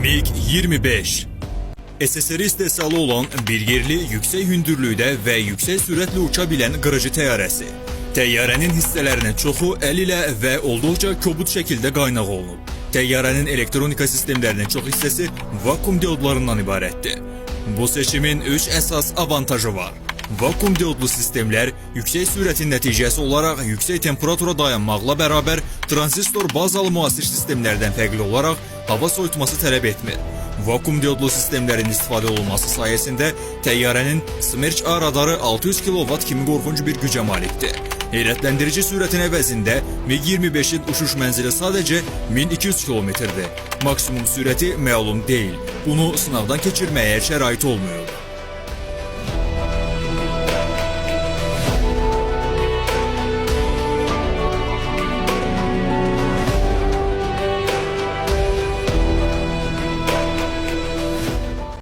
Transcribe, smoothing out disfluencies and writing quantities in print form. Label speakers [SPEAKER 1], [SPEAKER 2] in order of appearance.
[SPEAKER 1] MiG-25 SSR istehsalı olan bir yerli yüksek hündürlükdə və yüksek sürətlə uça bilən qırıcı təyyarəsi. Təyyarənin hissələrinin çoxu əl ilə və olduqca kobud şəkildə qaynaq olunub. Təyyarənin elektronika sistemlərinin çox hissəsi vakuum diodlarından ibarətdir. Bu seçimin 3 əsas avantajı var. Vakuum diodlu sistemlər yüksek sürətin nəticəsi olaraq yüksek temperatura dayanmaqla bərabər transistor bazalı müasir sistemlərdən fərqli olaraq hava soyutması tələb etmir. Vakuum diodlu sistemlərin istifadə olunması sayəsində təyyarənin Smerch A radarı 600 kW kimi qorxunc bir gücə malikdir. Heyrətləndirici sürətin əvəzində MiG-25'in uçuş mənzili sadəcə 1200 km-dir. Maksimum sürəti məlum deyil. Bunu sınavdan keçirməyə şərait olmuyor.